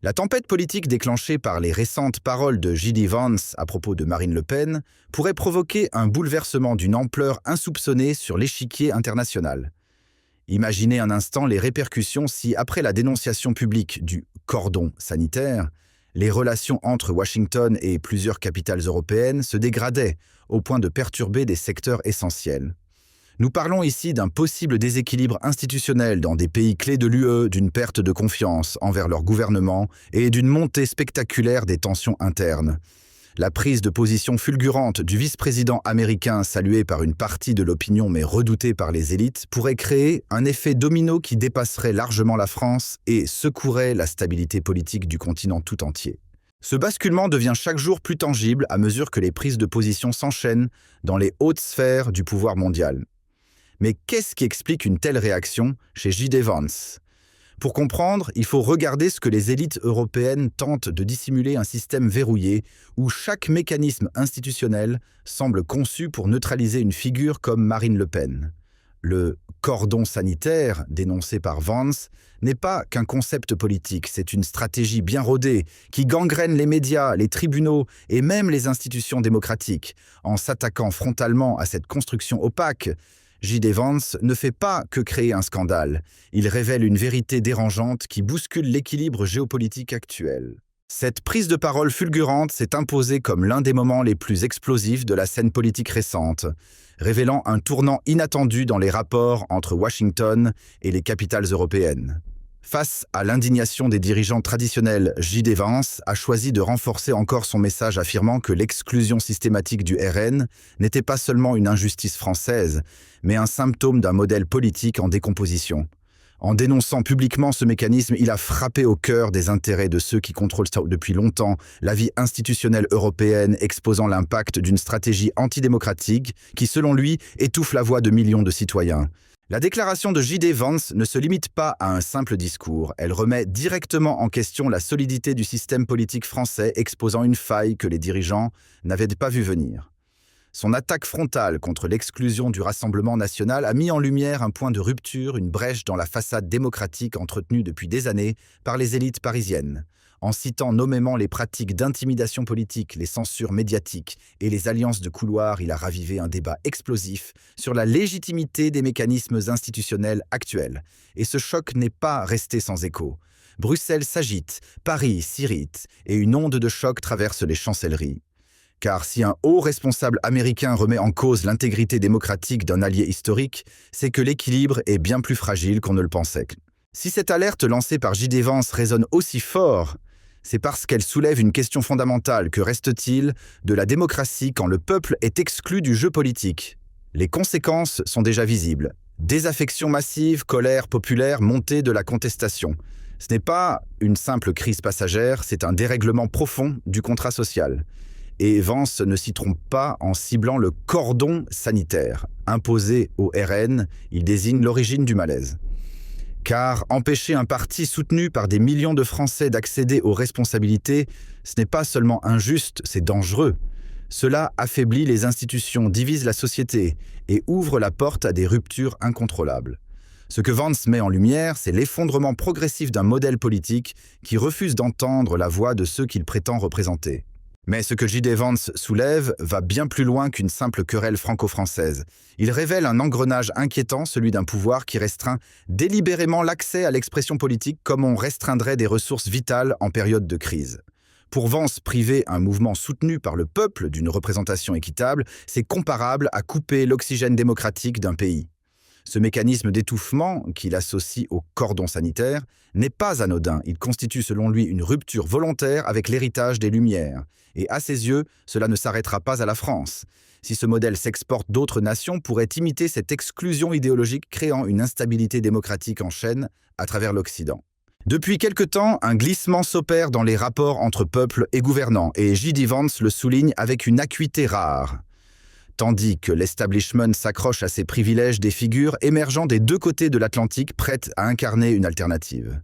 La tempête politique déclenchée par les récentes paroles de J.D. Vance à propos de Marine Le Pen pourrait provoquer un bouleversement d'une ampleur insoupçonnée sur l'échiquier international. Imaginez un instant les répercussions si, après la dénonciation publique du « cordon sanitaire », les relations entre Washington et plusieurs capitales européennes se dégradaient au point de perturber des secteurs essentiels. Nous parlons ici d'un possible déséquilibre institutionnel dans des pays clés de l'UE, d'une perte de confiance envers leur gouvernement et d'une montée spectaculaire des tensions internes. La prise de position fulgurante du vice-président américain, salué par une partie de l'opinion mais redouté par les élites, pourrait créer un effet domino qui dépasserait largement la France et secouerait la stabilité politique du continent tout entier. Ce basculement devient chaque jour plus tangible à mesure que les prises de position s'enchaînent dans les hautes sphères du pouvoir mondial. Mais qu'est-ce qui explique une telle réaction chez J.D. Vance ? Pour comprendre, il faut regarder ce que les élites européennes tentent de dissimuler, un système verrouillé où chaque mécanisme institutionnel semble conçu pour neutraliser une figure comme Marine Le Pen. Le « cordon sanitaire » dénoncé par Vance n'est pas qu'un concept politique, c'est une stratégie bien rodée qui gangrène les médias, les tribunaux et même les institutions démocratiques. En s'attaquant frontalement à cette construction opaque, J.D. Vance ne fait pas que créer un scandale, il révèle une vérité dérangeante qui bouscule l'équilibre géopolitique actuel. Cette prise de parole fulgurante s'est imposée comme l'un des moments les plus explosifs de la scène politique récente, révélant un tournant inattendu dans les rapports entre Washington et les capitales européennes. Face à l'indignation des dirigeants traditionnels, J.D. Vance a choisi de renforcer encore son message affirmant que l'exclusion systématique du RN n'était pas seulement une injustice française, mais un symptôme d'un modèle politique en décomposition. En dénonçant publiquement ce mécanisme, il a frappé au cœur des intérêts de ceux qui contrôlent depuis longtemps la vie institutionnelle européenne, exposant l'impact d'une stratégie antidémocratique qui, selon lui, étouffe la voix de millions de citoyens. La déclaration de J.D. Vance ne se limite pas à un simple discours, elle remet directement en question la solidité du système politique français, exposant une faille que les dirigeants n'avaient pas vu venir. Son attaque frontale contre l'exclusion du Rassemblement national a mis en lumière un point de rupture, une brèche dans la façade démocratique entretenue depuis des années par les élites parisiennes. En citant nommément les pratiques d'intimidation politique, les censures médiatiques et les alliances de couloir, il a ravivé un débat explosif sur la légitimité des mécanismes institutionnels actuels. Et ce choc n'est pas resté sans écho. Bruxelles s'agite, Paris s'irrite et une onde de choc traverse les chancelleries. Car si un haut responsable américain remet en cause l'intégrité démocratique d'un allié historique, c'est que l'équilibre est bien plus fragile qu'on ne le pensait. Si cette alerte lancée par J.D. Vance résonne aussi fort, c'est parce qu'elle soulève une question fondamentale. Que reste-t-il de la démocratie quand le peuple est exclu du jeu politique ? Les conséquences sont déjà visibles. Désaffection massive, colère populaire, montée de la contestation. Ce n'est pas une simple crise passagère, c'est un dérèglement profond du contrat social. Et Vance ne s'y trompe pas en ciblant le cordon sanitaire. Imposé au RN, il désigne l'origine du malaise. Car empêcher un parti soutenu par des millions de Français d'accéder aux responsabilités, ce n'est pas seulement injuste, c'est dangereux. Cela affaiblit les institutions, divise la société et ouvre la porte à des ruptures incontrôlables. Ce que Vance met en lumière, c'est l'effondrement progressif d'un modèle politique qui refuse d'entendre la voix de ceux qu'il prétend représenter. Mais ce que J.D. Vance soulève va bien plus loin qu'une simple querelle franco-française. Il révèle un engrenage inquiétant, celui d'un pouvoir qui restreint délibérément l'accès à l'expression politique comme on restreindrait des ressources vitales en période de crise. Pour Vance, priver un mouvement soutenu par le peuple d'une représentation équitable, c'est comparable à couper l'oxygène démocratique d'un pays. Ce mécanisme d'étouffement, qu'il associe au cordon sanitaire, n'est pas anodin. Il constitue selon lui une rupture volontaire avec l'héritage des Lumières. Et à ses yeux, cela ne s'arrêtera pas à la France. Si ce modèle s'exporte, d'autres nations pourraient imiter cette exclusion idéologique, créant une instabilité démocratique en chaîne à travers l'Occident. Depuis quelque temps, un glissement s'opère dans les rapports entre peuple et gouvernants, et J.D. Vance le souligne avec une acuité rare. Tandis que l'establishment s'accroche à ses privilèges, des figures émergeant des deux côtés de l'Atlantique prêtes à incarner une alternative.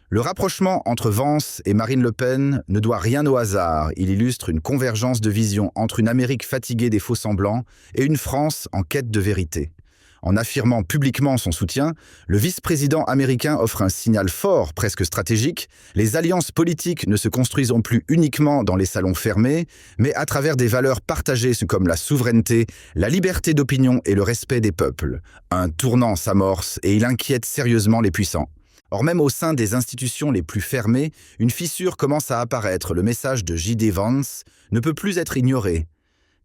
Le rapprochement entre Vance et Marine Le Pen ne doit rien au hasard. Il illustre une convergence de vision entre une Amérique fatiguée des faux-semblants et une France en quête de vérité. En affirmant publiquement son soutien, le vice-président américain offre un signal fort, presque stratégique. Les alliances politiques ne se construisent plus uniquement dans les salons fermés, mais à travers des valeurs partagées comme la souveraineté, la liberté d'opinion et le respect des peuples. Un tournant s'amorce et il inquiète sérieusement les puissants. Or, même au sein des institutions les plus fermées, une fissure commence à apparaître. Le message de J.D. Vance ne peut plus être ignoré.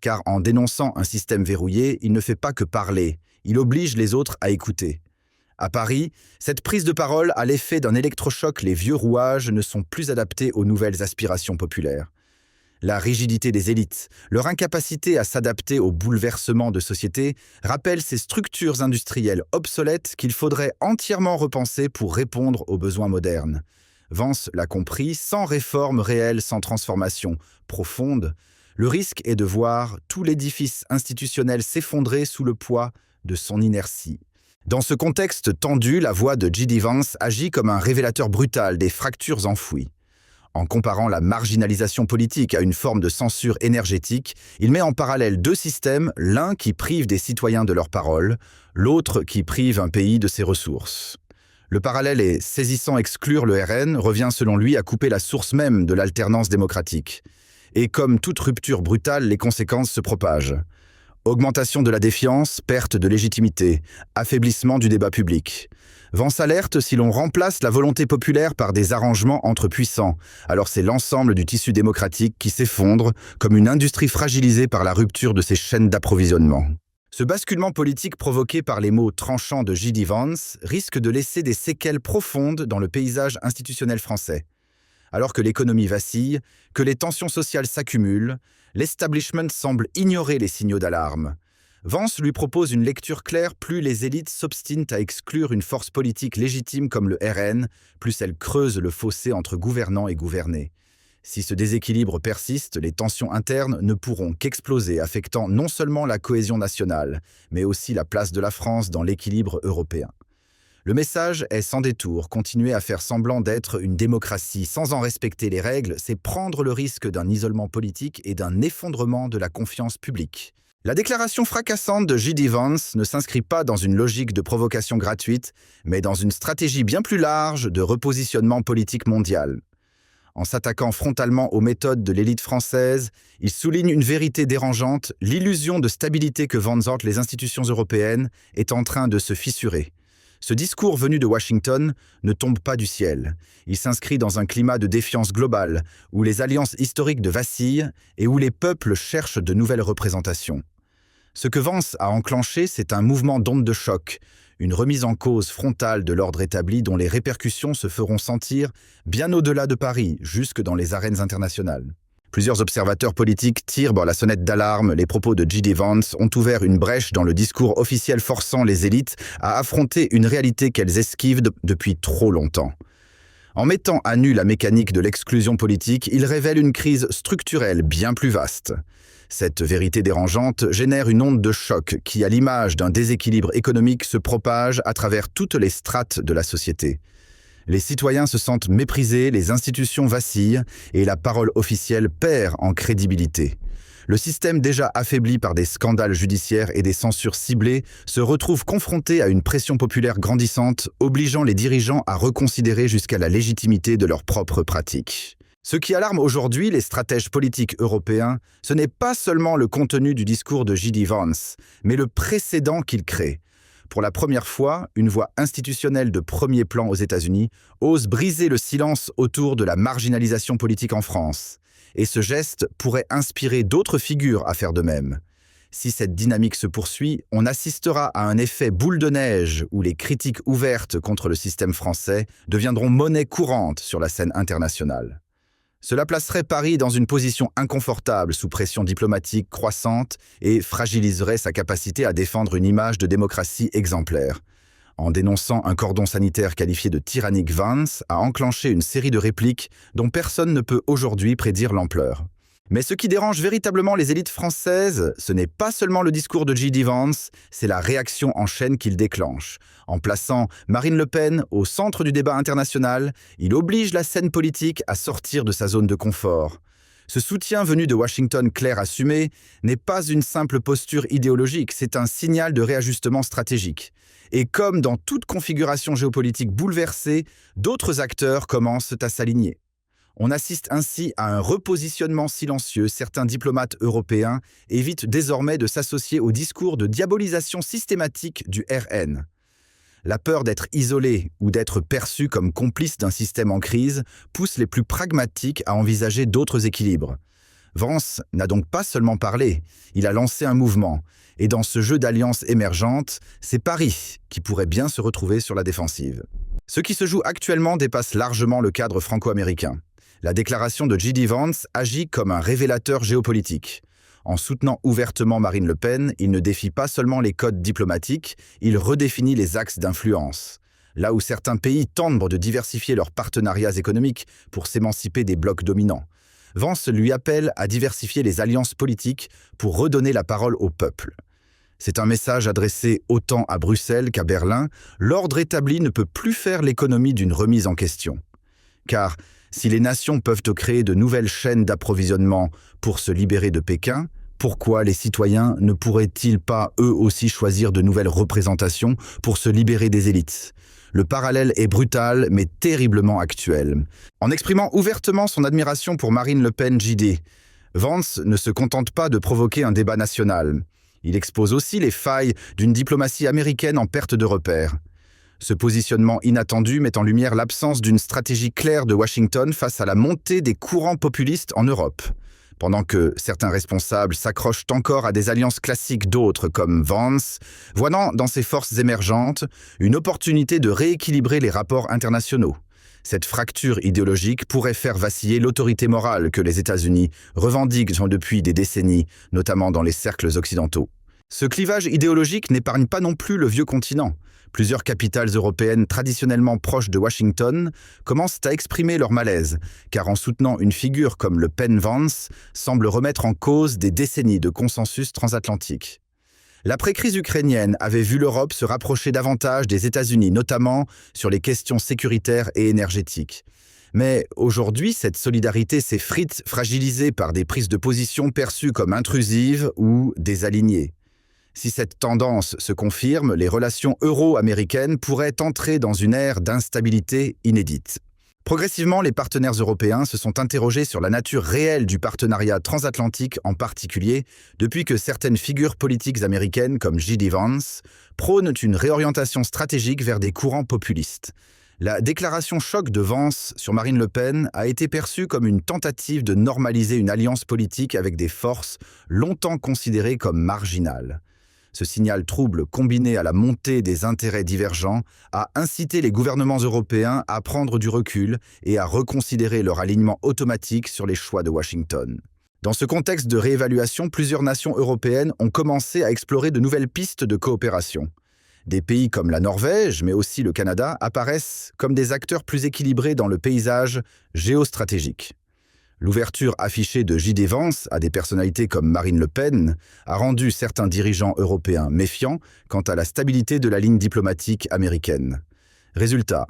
Car en dénonçant un système verrouillé, il ne fait pas que parler, il oblige les autres à écouter. À Paris, cette prise de parole a l'effet d'un électrochoc. Les vieux rouages ne sont plus adaptés aux nouvelles aspirations populaires. La rigidité des élites, leur incapacité à s'adapter aux bouleversements de société rappellent ces structures industrielles obsolètes qu'il faudrait entièrement repenser pour répondre aux besoins modernes. Vance l'a compris, sans réforme réelle, sans transformation profonde, le risque est de voir tout l'édifice institutionnel s'effondrer sous le poids de son inertie. Dans ce contexte tendu, la voix de J.D. Vance agit comme un révélateur brutal des fractures enfouies. En comparant la marginalisation politique à une forme de censure énergétique, il met en parallèle deux systèmes, l'un qui prive des citoyens de leur parole, l'autre qui prive un pays de ses ressources. Le parallèle est saisissant. Exclure le RN revient selon lui à couper la source même de l'alternance démocratique. Et comme toute rupture brutale, les conséquences se propagent. Augmentation de la défiance, perte de légitimité, affaiblissement du débat public. Vance alerte: si l'on remplace la volonté populaire par des arrangements entre puissants, alors c'est l'ensemble du tissu démocratique qui s'effondre comme une industrie fragilisée par la rupture de ses chaînes d'approvisionnement. Ce basculement politique provoqué par les mots tranchants de J.D. Vance risque de laisser des séquelles profondes dans le paysage institutionnel français. Alors que l'économie vacille, que les tensions sociales s'accumulent, l'establishment semble ignorer les signaux d'alarme. Vance lui propose une lecture claire: plus les élites s'obstinent à exclure une force politique légitime comme le RN, plus elles creusent le fossé entre gouvernants et gouvernés. Si ce déséquilibre persiste, les tensions internes ne pourront qu'exploser, affectant non seulement la cohésion nationale, mais aussi la place de la France dans l'équilibre européen. Le message est sans détour: continuer à faire semblant d'être une démocratie sans en respecter les règles, c'est prendre le risque d'un isolement politique et d'un effondrement de la confiance publique. La déclaration fracassante de J.D. Vance ne s'inscrit pas dans une logique de provocation gratuite, mais dans une stratégie bien plus large de repositionnement politique mondial. En s'attaquant frontalement aux méthodes de l'élite française, il souligne une vérité dérangeante: l'illusion de stabilité que vantent les institutions européennes est en train de se fissurer. Ce discours venu de Washington ne tombe pas du ciel. Il s'inscrit dans un climat de défiance globale, où les alliances historiques vacillent et où les peuples cherchent de nouvelles représentations. Ce que Vance a enclenché, c'est un mouvement d'onde de choc, une remise en cause frontale de l'ordre établi dont les répercussions se feront sentir bien au-delà de Paris, jusque dans les arènes internationales. Plusieurs observateurs politiques tirent la sonnette d'alarme. Les propos de J.D. Vance ont ouvert une brèche dans le discours officiel, forçant les élites à affronter une réalité qu'elles esquivent depuis trop longtemps. En mettant à nu la mécanique de l'exclusion politique, il révèle une crise structurelle bien plus vaste. Cette vérité dérangeante génère une onde de choc qui, à l'image d'un déséquilibre économique, se propage à travers toutes les strates de la société. Les citoyens se sentent méprisés, les institutions vacillent et la parole officielle perd en crédibilité. Le système déjà affaibli par des scandales judiciaires et des censures ciblées se retrouve confronté à une pression populaire grandissante, obligeant les dirigeants à reconsidérer jusqu'à la légitimité de leurs propres pratiques. Ce qui alarme aujourd'hui les stratèges politiques européens, ce n'est pas seulement le contenu du discours de J.D. Vance, mais le précédent qu'il crée. Pour la première fois, une voix institutionnelle de premier plan aux États-Unis ose briser le silence autour de la marginalisation politique en France. Et ce geste pourrait inspirer d'autres figures à faire de même. Si cette dynamique se poursuit, on assistera à un effet boule de neige où les critiques ouvertes contre le système français deviendront monnaie courante sur la scène internationale. Cela placerait Paris dans une position inconfortable sous pression diplomatique croissante et fragiliserait sa capacité à défendre une image de démocratie exemplaire. En dénonçant un cordon sanitaire qualifié de tyrannique, Vance a enclenché une série de répliques dont personne ne peut aujourd'hui prédire l'ampleur. Mais ce qui dérange véritablement les élites françaises, ce n'est pas seulement le discours de J.D. Vance, c'est la réaction en chaîne qu'il déclenche. En plaçant Marine Le Pen au centre du débat international, il oblige la scène politique à sortir de sa zone de confort. Ce soutien venu de Washington clair assumé n'est pas une simple posture idéologique, c'est un signal de réajustement stratégique. Et comme dans toute configuration géopolitique bouleversée, d'autres acteurs commencent à s'aligner. On assiste ainsi à un repositionnement silencieux. Certains diplomates européens évitent désormais de s'associer au discours de diabolisation systématique du RN. La peur d'être isolé ou d'être perçu comme complice d'un système en crise pousse les plus pragmatiques à envisager d'autres équilibres. Vance n'a donc pas seulement parlé, il a lancé un mouvement. Et dans ce jeu d'alliances émergentes, c'est Paris qui pourrait bien se retrouver sur la défensive. Ce qui se joue actuellement dépasse largement le cadre franco-américain. La déclaration de J.D. Vance agit comme un révélateur géopolitique. En soutenant ouvertement Marine Le Pen, il ne défie pas seulement les codes diplomatiques, il redéfinit les axes d'influence. Là où certains pays tentent de diversifier leurs partenariats économiques pour s'émanciper des blocs dominants, Vance lui appelle à diversifier les alliances politiques pour redonner la parole au peuple. C'est un message adressé autant à Bruxelles qu'à Berlin. L'ordre établi ne peut plus faire l'économie d'une remise en question. Car si les nations peuvent créer de nouvelles chaînes d'approvisionnement pour se libérer de Pékin, pourquoi les citoyens ne pourraient-ils pas eux aussi choisir de nouvelles représentations pour se libérer des élites ? Le parallèle est brutal mais terriblement actuel. En exprimant ouvertement son admiration pour Marine Le Pen JD, Vance ne se contente pas de provoquer un débat national. Il expose aussi les failles d'une diplomatie américaine en perte de repères. Ce positionnement inattendu met en lumière l'absence d'une stratégie claire de Washington face à la montée des courants populistes en Europe. Pendant que certains responsables s'accrochent encore à des alliances classiques, d'autres, comme Vance, voyant dans ces forces émergentes une opportunité de rééquilibrer les rapports internationaux. Cette fracture idéologique pourrait faire vaciller l'autorité morale que les États-Unis revendiquent depuis des décennies, notamment dans les cercles occidentaux. Ce clivage idéologique n'épargne pas non plus le vieux continent. Plusieurs capitales européennes traditionnellement proches de Washington commencent à exprimer leur malaise, car en soutenant une figure comme Le Pen-Vance, semble remettre en cause des décennies de consensus transatlantique. L'après-crise ukrainienne avait vu l'Europe se rapprocher davantage des États-Unis, notamment sur les questions sécuritaires et énergétiques. Mais aujourd'hui, cette solidarité s'effrite, fragilisée par des prises de position perçues comme intrusives ou désalignées. Si cette tendance se confirme, les relations euro-américaines pourraient entrer dans une ère d'instabilité inédite. Progressivement, les partenaires européens se sont interrogés sur la nature réelle du partenariat transatlantique en particulier, depuis que certaines figures politiques américaines comme J.D. Vance prônent une réorientation stratégique vers des courants populistes. La déclaration choc de Vance sur Marine Le Pen a été perçue comme une tentative de normaliser une alliance politique avec des forces longtemps considérées comme marginales. Ce signal trouble, combiné à la montée des intérêts divergents, a incité les gouvernements européens à prendre du recul et à reconsidérer leur alignement automatique sur les choix de Washington. Dans ce contexte de réévaluation, plusieurs nations européennes ont commencé à explorer de nouvelles pistes de coopération. Des pays comme la Norvège, mais aussi le Canada, apparaissent comme des acteurs plus équilibrés dans le paysage géostratégique. L'ouverture affichée de J.D. Vance à des personnalités comme Marine Le Pen a rendu certains dirigeants européens méfiants quant à la stabilité de la ligne diplomatique américaine. Résultat,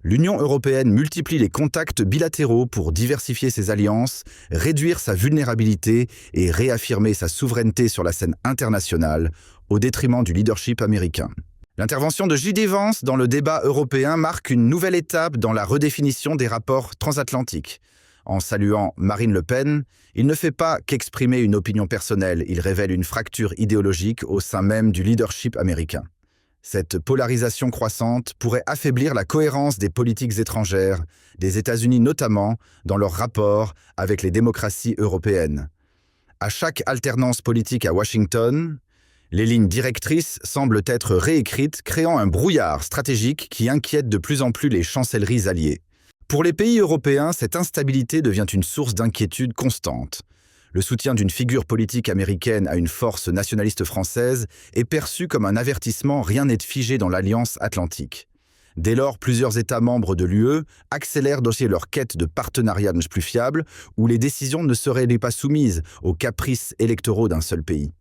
l'Union européenne multiplie les contacts bilatéraux pour diversifier ses alliances, réduire sa vulnérabilité et réaffirmer sa souveraineté sur la scène internationale au détriment du leadership américain. L'intervention de J.D. Vance dans le débat européen marque une nouvelle étape dans la redéfinition des rapports transatlantiques. En saluant Marine Le Pen, il ne fait pas qu'exprimer une opinion personnelle, il révèle une fracture idéologique au sein même du leadership américain. Cette polarisation croissante pourrait affaiblir la cohérence des politiques étrangères, des États-Unis notamment, dans leur rapport avec les démocraties européennes. À chaque alternance politique à Washington, les lignes directrices semblent être réécrites, créant un brouillard stratégique qui inquiète de plus en plus les chancelleries alliées. Pour les pays européens, cette instabilité devient une source d'inquiétude constante. Le soutien d'une figure politique américaine à une force nationaliste française est perçu comme un avertissement, rien n'est figé dans l'Alliance atlantique. Dès lors, plusieurs États membres de l'UE accélèrent aussi leur quête de partenariats plus fiables, où les décisions ne seraient pas soumises aux caprices électoraux d'un seul pays.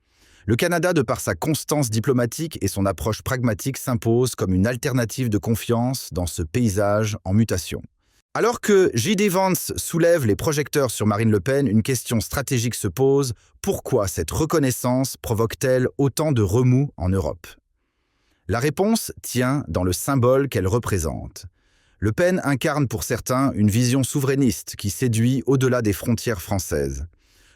Le Canada, de par sa constance diplomatique et son approche pragmatique, s'impose comme une alternative de confiance dans ce paysage en mutation. Alors que J.D. Vance soulève les projecteurs sur Marine Le Pen, une question stratégique se pose. Pourquoi cette reconnaissance provoque-t-elle autant de remous en Europe? La réponse tient dans le symbole qu'elle représente. Le Pen incarne pour certains une vision souverainiste qui séduit au-delà des frontières françaises.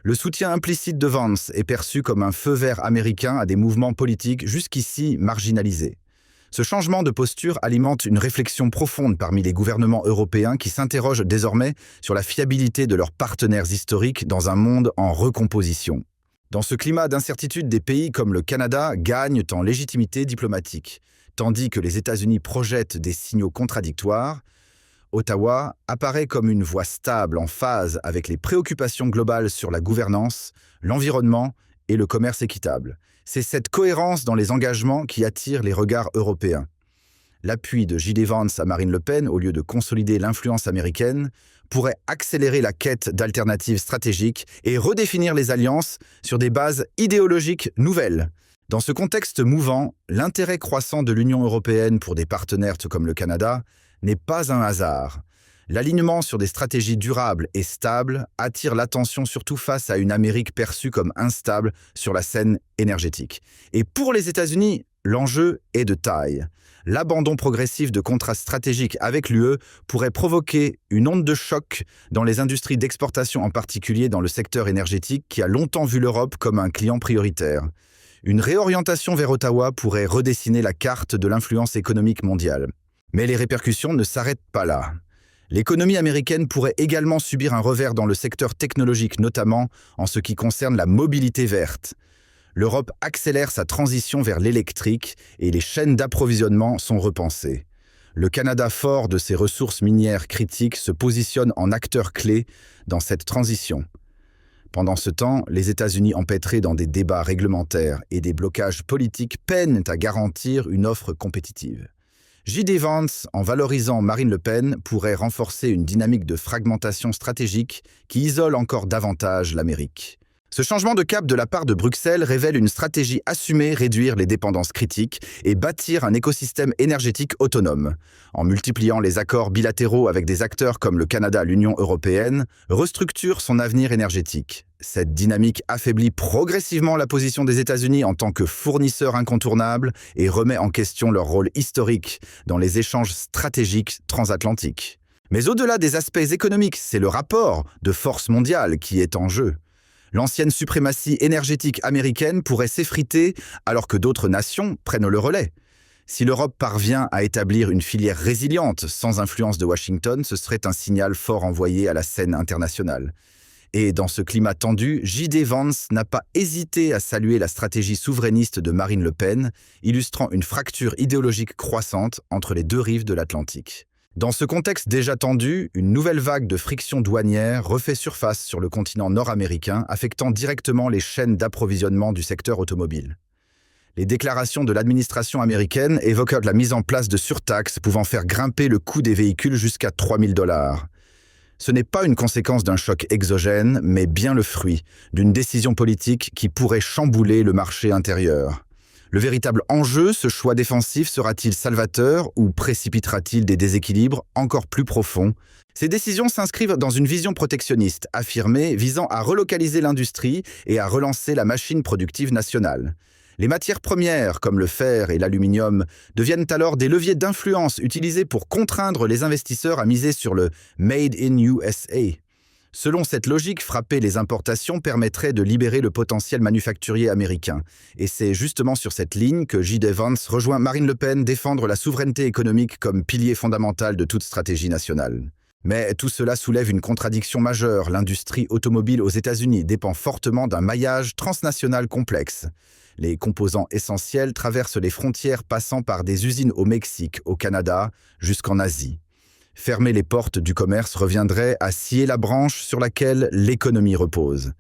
Le soutien implicite de Vance est perçu comme un feu vert américain à des mouvements politiques jusqu'ici marginalisés. Ce changement de posture alimente une réflexion profonde parmi les gouvernements européens qui s'interrogent désormais sur la fiabilité de leurs partenaires historiques dans un monde en recomposition. Dans ce climat d'incertitude, des pays comme le Canada gagnent en légitimité diplomatique, tandis que les États-Unis projettent des signaux contradictoires. Ottawa apparaît comme une voie stable en phase avec les préoccupations globales sur la gouvernance, l'environnement et le commerce équitable. C'est cette cohérence dans les engagements qui attire les regards européens. L'appui de J.D. Vance à Marine Le Pen, au lieu de consolider l'influence américaine, pourrait accélérer la quête d'alternatives stratégiques et redéfinir les alliances sur des bases idéologiques nouvelles. Dans ce contexte mouvant, l'intérêt croissant de l'Union européenne pour des partenaires comme le Canada n'est pas un hasard. L'alignement sur des stratégies durables et stables attire l'attention surtout face à une Amérique perçue comme instable sur la scène énergétique. Et pour les États-Unis, l'enjeu est de taille. L'abandon progressif de contrats stratégiques avec l'UE pourrait provoquer une onde de choc dans les industries d'exportation, en particulier dans le secteur énergétique qui a longtemps vu l'Europe comme un client prioritaire. Une réorientation vers Ottawa pourrait redessiner la carte de l'influence économique mondiale. Mais les répercussions ne s'arrêtent pas là. L'économie américaine pourrait également subir un revers dans le secteur technologique, notamment en ce qui concerne la mobilité verte. L'Europe accélère sa transition vers l'électrique et les chaînes d'approvisionnement sont repensées. Le Canada, fort de ses ressources minières critiques, se positionne en acteur clé dans cette transition. Pendant ce temps, les États-Unis, empêtrés dans des débats réglementaires et des blocages politiques, peinent à garantir une offre compétitive. J.D. Vance, en valorisant Marine Le Pen, pourrait renforcer une dynamique de fragmentation stratégique qui isole encore davantage l'Amérique. Ce changement de cap de la part de Bruxelles révèle une stratégie assumée: réduire les dépendances critiques et bâtir un écosystème énergétique autonome. En multipliant les accords bilatéraux avec des acteurs comme le Canada, l'Union européenne restructure son avenir énergétique. Cette dynamique affaiblit progressivement la position des États-Unis en tant que fournisseur incontournable et remet en question leur rôle historique dans les échanges stratégiques transatlantiques. Mais au-delà des aspects économiques, c'est le rapport de force mondiale qui est en jeu. L'ancienne suprématie énergétique américaine pourrait s'effriter alors que d'autres nations prennent le relais. Si l'Europe parvient à établir une filière résiliente sans influence de Washington, ce serait un signal fort envoyé à la scène internationale. Et dans ce climat tendu, J.D. Vance n'a pas hésité à saluer la stratégie souverainiste de Marine Le Pen, illustrant une fracture idéologique croissante entre les deux rives de l'Atlantique. Dans ce contexte déjà tendu, une nouvelle vague de friction douanière refait surface sur le continent nord-américain, affectant directement les chaînes d'approvisionnement du secteur automobile. Les déclarations de l'administration américaine évoquent la mise en place de surtaxes pouvant faire grimper le coût des véhicules jusqu'à 3 000 $. Ce n'est pas une conséquence d'un choc exogène, mais bien le fruit d'une décision politique qui pourrait chambouler le marché intérieur. Le véritable enjeu, ce choix défensif, sera-t-il salvateur ou précipitera-t-il des déséquilibres encore plus profonds? Ces décisions s'inscrivent dans une vision protectionniste affirmée visant à relocaliser l'industrie et à relancer la machine productive nationale. Les matières premières, comme le fer et l'aluminium, deviennent alors des leviers d'influence utilisés pour contraindre les investisseurs à miser sur le « Made in USA ». Selon cette logique, frapper les importations permettrait de libérer le potentiel manufacturier américain. Et c'est justement sur cette ligne que J.D. Vance rejoint Marine Le Pen, défendre la souveraineté économique comme pilier fondamental de toute stratégie nationale. Mais tout cela soulève une contradiction majeure. L'industrie automobile aux États-Unis dépend fortement d'un maillage transnational complexe. Les composants essentiels traversent les frontières, passant par des usines au Mexique, au Canada, jusqu'en Asie. Fermer les portes du commerce reviendrait à scier la branche sur laquelle l'économie repose.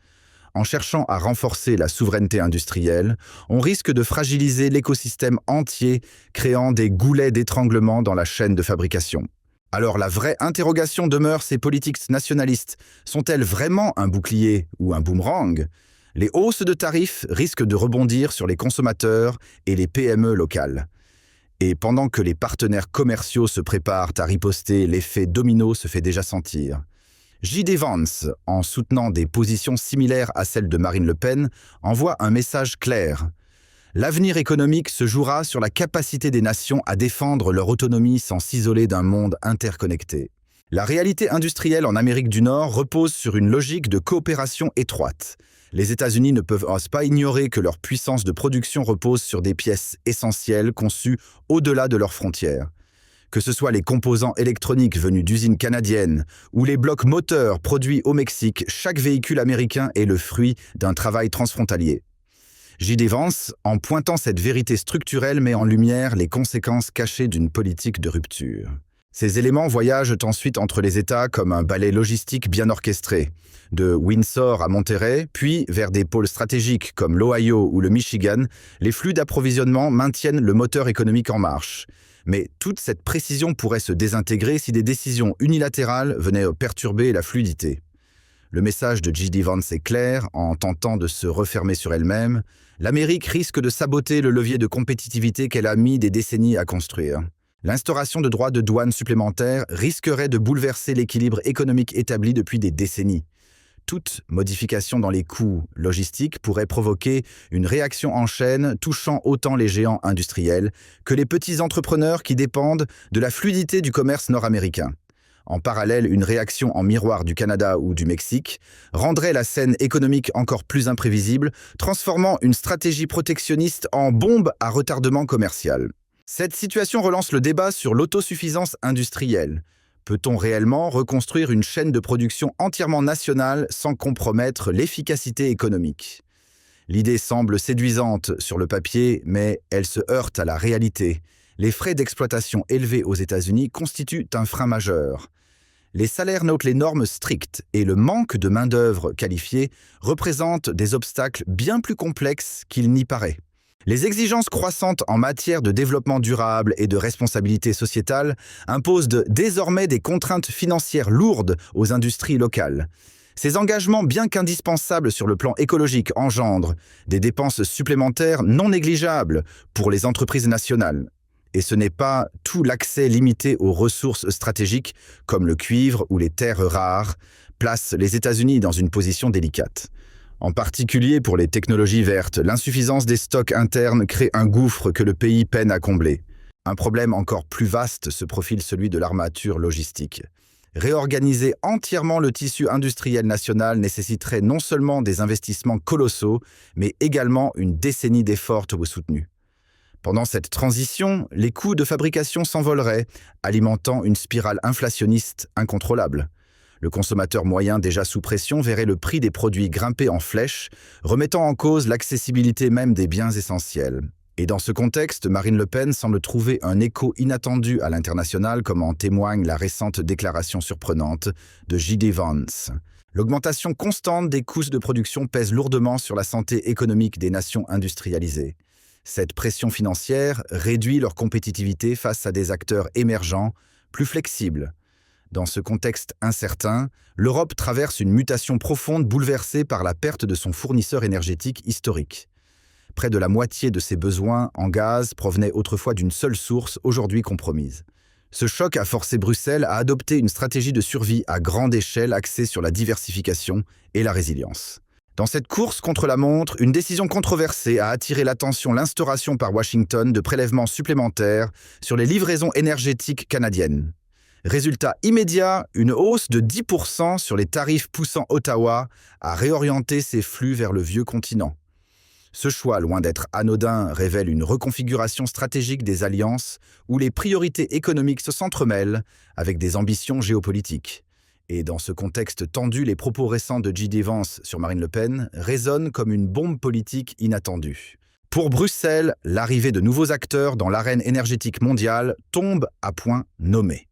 En cherchant à renforcer la souveraineté industrielle, on risque de fragiliser l'écosystème entier, créant des goulets d'étranglement dans la chaîne de fabrication. Alors la vraie interrogation demeure: ces politiques nationalistes sont-elles vraiment un bouclier ou un boomerang? Les hausses de tarifs risquent de rebondir sur les consommateurs et les PME locales. Et pendant que les partenaires commerciaux se préparent à riposter, l'effet domino se fait déjà sentir. J.D. Vance, en soutenant des positions similaires à celles de Marine Le Pen, envoie un message clair. L'avenir économique se jouera sur la capacité des nations à défendre leur autonomie sans s'isoler d'un monde interconnecté. La réalité industrielle en Amérique du Nord repose sur une logique de coopération étroite. Les États-Unis ne peuvent pas ignorer que leur puissance de production repose sur des pièces essentielles conçues au-delà de leurs frontières. Que ce soit les composants électroniques venus d'usines canadiennes ou les blocs moteurs produits au Mexique, chaque véhicule américain est le fruit d'un travail transfrontalier. J.D. Vance, en pointant cette vérité structurelle, met en lumière les conséquences cachées d'une politique de rupture. Ces éléments voyagent ensuite entre les États comme un ballet logistique bien orchestré, de Windsor à Monterey, puis vers des pôles stratégiques comme l'Ohio ou le Michigan, les flux d'approvisionnement maintiennent le moteur économique en marche. Mais toute cette précision pourrait se désintégrer si des décisions unilatérales venaient perturber la fluidité. Le message de J.D. Vance est clair, en tentant de se refermer sur elle-même, l'Amérique risque de saboter le levier de compétitivité qu'elle a mis des décennies à construire. L'instauration de droits de douane supplémentaires risquerait de bouleverser l'équilibre économique établi depuis des décennies. Toute modification dans les coûts logistiques pourrait provoquer une réaction en chaîne touchant autant les géants industriels que les petits entrepreneurs qui dépendent de la fluidité du commerce nord-américain. En parallèle, une réaction en miroir du Canada ou du Mexique rendrait la scène économique encore plus imprévisible, transformant une stratégie protectionniste en bombe à retardement commercial. Cette situation relance le débat sur l'autosuffisance industrielle. Peut-on réellement reconstruire une chaîne de production entièrement nationale sans compromettre l'efficacité économique ? L'idée semble séduisante sur le papier, mais elle se heurte à la réalité. Les frais d'exploitation élevés aux États-Unis constituent un frein majeur. Les salaires notent les normes strictes et le manque de main-d'œuvre qualifiée représentent des obstacles bien plus complexes qu'il n'y paraît. Les exigences croissantes en matière de développement durable et de responsabilité sociétale imposent désormais des contraintes financières lourdes aux industries locales. Ces engagements, bien qu'indispensables sur le plan écologique, engendrent des dépenses supplémentaires non négligeables pour les entreprises nationales. Et ce n'est pas tout l'accès limité aux ressources stratégiques, comme le cuivre ou les terres rares, place les États-Unis dans une position délicate. En particulier pour les technologies vertes, l'insuffisance des stocks internes crée un gouffre que le pays peine à combler. Un problème encore plus vaste se profile, celui de l'armature logistique. Réorganiser entièrement le tissu industriel national nécessiterait non seulement des investissements colossaux, mais également une décennie d'efforts soutenus. Pendant cette transition, les coûts de fabrication s'envoleraient, alimentant une spirale inflationniste incontrôlable. Le consommateur moyen déjà sous pression verrait le prix des produits grimper en flèche, remettant en cause l'accessibilité même des biens essentiels. Et dans ce contexte, Marine Le Pen semble trouver un écho inattendu à l'international, comme en témoigne la récente déclaration surprenante de J.D. Vance. L'augmentation constante des coûts de production pèse lourdement sur la santé économique des nations industrialisées. Cette pression financière réduit leur compétitivité face à des acteurs émergents, plus flexibles. Dans ce contexte incertain, l'Europe traverse une mutation profonde bouleversée par la perte de son fournisseur énergétique historique. Près de la moitié de ses besoins en gaz provenaient autrefois d'une seule source, aujourd'hui compromise. Ce choc a forcé Bruxelles à adopter une stratégie de survie à grande échelle axée sur la diversification et la résilience. Dans cette course contre la montre, une décision controversée a attiré l'attention: l'instauration par Washington de prélèvements supplémentaires sur les livraisons énergétiques canadiennes. Résultat immédiat, une hausse de 10% sur les tarifs poussant Ottawa à réorienter ses flux vers le vieux continent. Ce choix, loin d'être anodin, révèle une reconfiguration stratégique des alliances où les priorités économiques se s'entremêlent avec des ambitions géopolitiques. Et dans ce contexte tendu, les propos récents de J.D. Vance sur Marine Le Pen résonnent comme une bombe politique inattendue. Pour Bruxelles, l'arrivée de nouveaux acteurs dans l'arène énergétique mondiale tombe à point nommé.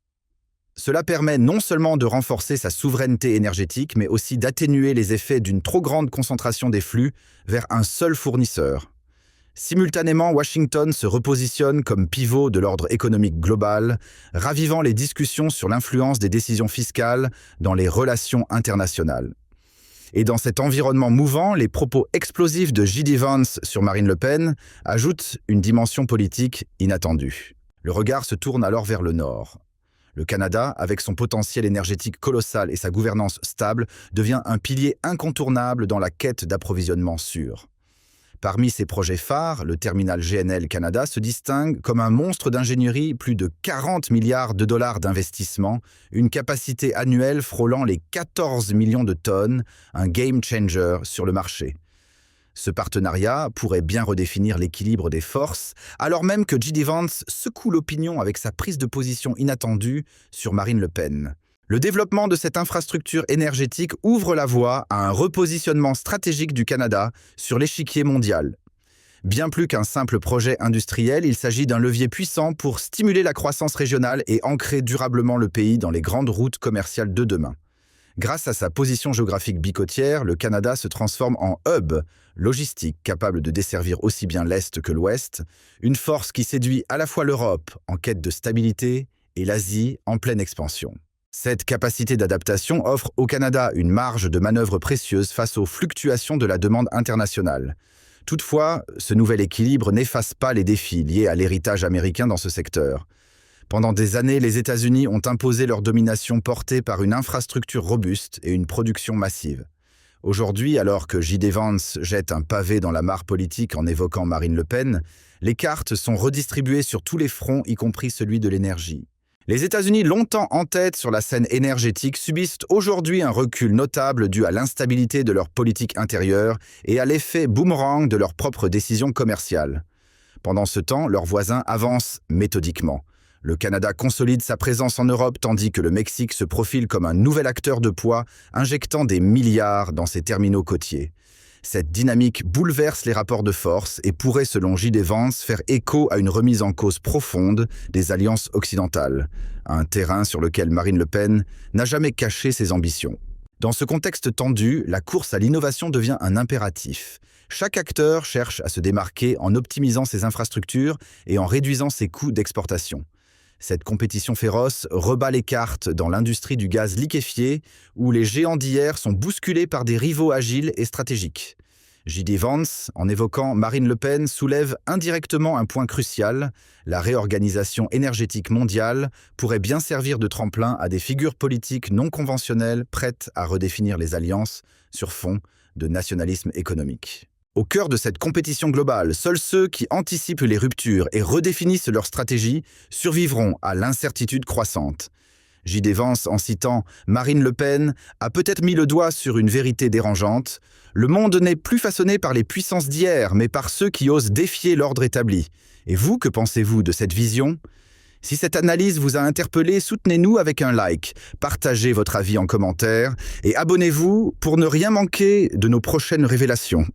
Cela permet non seulement de renforcer sa souveraineté énergétique, mais aussi d'atténuer les effets d'une trop grande concentration des flux vers un seul fournisseur. Simultanément, Washington se repositionne comme pivot de l'ordre économique global, ravivant les discussions sur l'influence des décisions fiscales dans les relations internationales. Et dans cet environnement mouvant, les propos explosifs de J.D. Vance sur Marine Le Pen ajoutent une dimension politique inattendue. Le regard se tourne alors vers le nord. Le Canada, avec son potentiel énergétique colossal et sa gouvernance stable, devient un pilier incontournable dans la quête d'approvisionnement sûr. Parmi ses projets phares, le terminal GNL Canada se distingue comme un monstre d'ingénierie, plus de 40 milliards de dollars d'investissement, une capacité annuelle frôlant les 14 millions de tonnes, un game changer sur le marché. Ce partenariat pourrait bien redéfinir l'équilibre des forces, alors même que J.D. Vance secoue l'opinion avec sa prise de position inattendue sur Marine Le Pen. Le développement de cette infrastructure énergétique ouvre la voie à un repositionnement stratégique du Canada sur l'échiquier mondial. Bien plus qu'un simple projet industriel, il s'agit d'un levier puissant pour stimuler la croissance régionale et ancrer durablement le pays dans les grandes routes commerciales de demain. Grâce à sa position géographique bicôtière, le Canada se transforme en hub logistique capable de desservir aussi bien l'Est que l'Ouest, une force qui séduit à la fois l'Europe en quête de stabilité et l'Asie en pleine expansion. Cette capacité d'adaptation offre au Canada une marge de manœuvre précieuse face aux fluctuations de la demande internationale. Toutefois, ce nouvel équilibre n'efface pas les défis liés à l'héritage américain dans ce secteur. Pendant des années, les États-Unis ont imposé leur domination portée par une infrastructure robuste et une production massive. Aujourd'hui, alors que J.D. Vance jette un pavé dans la mare politique en évoquant Marine Le Pen, les cartes sont redistribuées sur tous les fronts, y compris celui de l'énergie. Les États-Unis, longtemps en tête sur la scène énergétique, subissent aujourd'hui un recul notable dû à l'instabilité de leur politique intérieure et à l'effet boomerang de leurs propres décisions commerciales. Pendant ce temps, leurs voisins avancent méthodiquement. Le Canada consolide sa présence en Europe tandis que le Mexique se profile comme un nouvel acteur de poids, injectant des milliards dans ses terminaux côtiers. Cette dynamique bouleverse les rapports de force et pourrait, selon J.D. Vance, faire écho à une remise en cause profonde des alliances occidentales, un terrain sur lequel Marine Le Pen n'a jamais caché ses ambitions. Dans ce contexte tendu, la course à l'innovation devient un impératif. Chaque acteur cherche à se démarquer en optimisant ses infrastructures et en réduisant ses coûts d'exportation. Cette compétition féroce rebat les cartes dans l'industrie du gaz liquéfié, où les géants d'hier sont bousculés par des rivaux agiles et stratégiques. J.D. Vance, en évoquant Marine Le Pen, soulève indirectement un point crucial. La réorganisation énergétique mondiale pourrait bien servir de tremplin à des figures politiques non conventionnelles prêtes à redéfinir les alliances sur fond de nationalisme économique. Au cœur de cette compétition globale, seuls ceux qui anticipent les ruptures et redéfinissent leur stratégie survivront à l'incertitude croissante. J.D. Vance, en citant Marine Le Pen, a peut-être mis le doigt sur une vérité dérangeante. Le monde n'est plus façonné par les puissances d'hier, mais par ceux qui osent défier l'ordre établi. Et vous, que pensez-vous de cette vision ? Si cette analyse vous a interpellé, soutenez-nous avec un like, partagez votre avis en commentaire et abonnez-vous pour ne rien manquer de nos prochaines révélations.